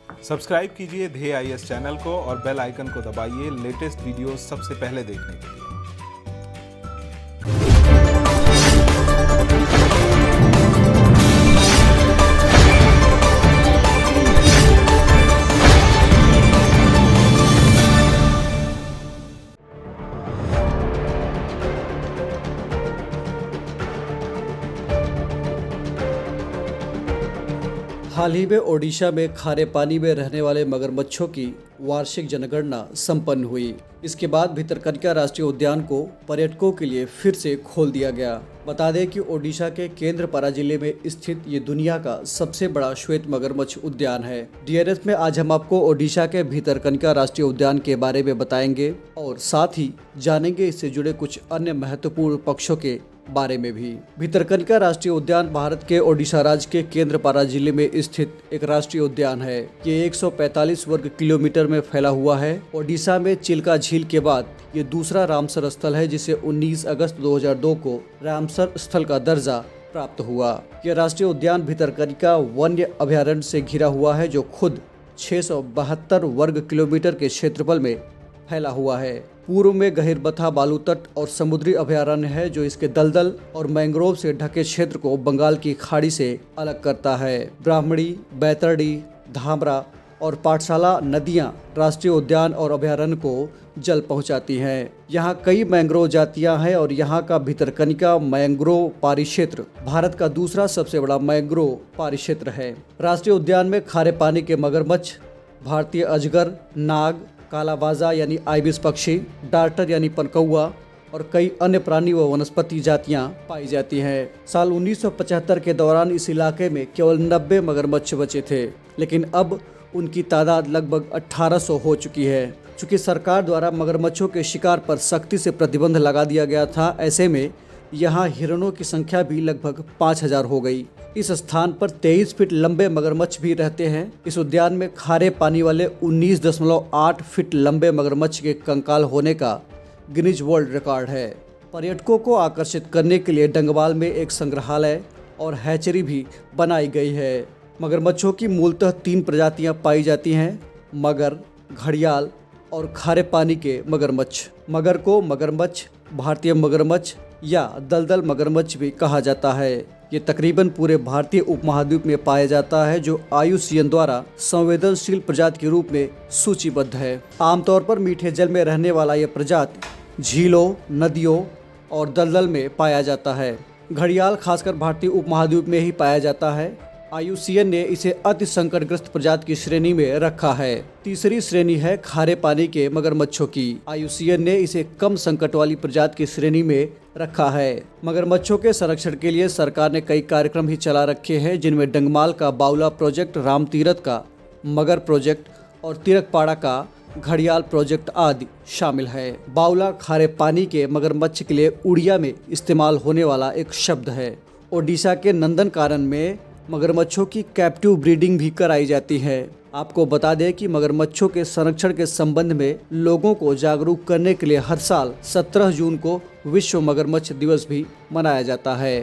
Subscribe कीजिए ध्येय IAS channel को और बेल आइकन को दबाइए लेटेस्ट वीडियो सबसे पहले देखने के लिए। हाल ही में ओडिशा में खारे पानी में रहने वाले मगरमच्छों की वार्षिक जनगणना संपन्न हुई। इसके बाद भितरकनिका राष्ट्रीय उद्यान को पर्यटकों के लिए फिर से खोल दिया गया। बता दें कि ओडिशा के केंद्रपारा जिले में स्थित ये दुनिया का सबसे बड़ा श्वेत मगरमच्छ उद्यान है। डीआरएस में आज हम आपको ओडिशा के भितरकनिका राष्ट्रीय उद्यान के बारे में बताएंगे और साथ ही जानेंगे इससे जुड़े कुछ अन्य महत्वपूर्ण पक्षों के बारे में भी। भितरकनिका राष्ट्रीय उद्यान भारत के ओडिशा राज्य के केंद्रपारा जिले में स्थित एक राष्ट्रीय उद्यान है। ये 145 वर्ग किलोमीटर में फैला हुआ है। ओडिशा में चिल्का झील के बाद ये दूसरा रामसर स्थल है, जिसे 19 अगस्त 2002 को रामसर स्थल का दर्जा प्राप्त हुआ। यह राष्ट्रीय उद्यान भितरकनिका वन्य अभयारण्य से घिरा हुआ है, जो खुद 672 वर्ग किलोमीटर के क्षेत्रफल में फैला हुआ है। पूर्व में गहिरबथा बालू तट और समुद्री अभयारण्य है, जो इसके दलदल और मैंग्रोव से ढके क्षेत्र को बंगाल की खाड़ी से अलग करता है। ब्राह्मणी, बैतरणी, धामरा और पाठशाला नदियां राष्ट्रीय उद्यान और अभयारण्य को जल पहुंचाती हैं। यहाँ कई मैंग्रोव जातियां हैं और यहाँ का भितरकनिका मैंग्रोव परिक्षेत्र भारत का दूसरा सबसे बड़ा मैंग्रोव परिक्षेत्र है। राष्ट्रीय उद्यान में खारे पानी के मगरमच्छ, भारतीय अजगर, नाग, कालाबाजा यानी आइबिस पक्षी, डार्टर यानी पनकौआ और कई अन्य प्राणी व वनस्पति जातियां पाई जाती हैं। साल 1975 के दौरान इस इलाके में केवल 90 मगरमच्छ बचे थे, लेकिन अब उनकी तादाद लगभग 1800 हो चुकी है। चूँकि सरकार द्वारा मगरमच्छों के शिकार पर सख्ती से प्रतिबंध लगा दिया गया था, ऐसे में यहाँ हिरणों की संख्या भी लगभग 5000 हो गई। इस स्थान पर 23 फीट लंबे मगरमच्छ भी रहते हैं। इस उद्यान में खारे पानी वाले 19.8 फीट लंबे मगरमच्छ के कंकाल होने का गिनीज वर्ल्ड रिकॉर्ड है। पर्यटकों को आकर्षित करने के लिए डंगवाल में एक संग्रहालय और हैचरी भी बनाई गई है। मगरमच्छों की मूलतः 3 प्रजातियां पाई जाती हैं: मगर, घड़ियाल और खारे पानी के मगरमच्छ। मगर को मगरमच्छ, भारतीय मगरमच्छ या दलदल मगरमच्छ भी कहा जाता है। ये तकरीबन पूरे भारतीय उपमहाद्वीप में पाया जाता है, जो IUCN द्वारा संवेदनशील प्रजाति के रूप में सूचीबद्ध है। आमतौर पर मीठे जल में रहने वाला यह प्रजाति झीलों, नदियों और दलदल में पाया जाता है। घड़ियाल खासकर भारतीय उपमहाद्वीप में ही पाया जाता है। IUCN ने इसे अति संकटग्रस्त प्रजाति की श्रेणी में रखा है। तीसरी श्रेणी है खारे पानी के मगरमच्छों की। IUCN ने इसे कम संकट वाली प्रजाति की श्रेणी में रखा है। मगरमच्छों के संरक्षण के लिए सरकार ने कई कार्यक्रम ही चला रखे हैं, जिनमें डंगमाल का बाउला प्रोजेक्ट, राम तीरथ का मगर प्रोजेक्ट और तिरकपाड़ा का घड़ियाल प्रोजेक्ट आदि शामिल है। बाउला खारे पानी के मगरमच्छ के लिए उड़िया में इस्तेमाल होने वाला एक शब्द है। ओडिशा के नंदनकानन में मगरमच्छों की कैप्टिव ब्रीडिंग भी कराई जाती है। आपको बता दें कि मगरमच्छों के संरक्षण के संबंध में लोगों को जागरूक करने के लिए हर साल 17 जून को विश्व मगरमच्छ दिवस भी मनाया जाता है।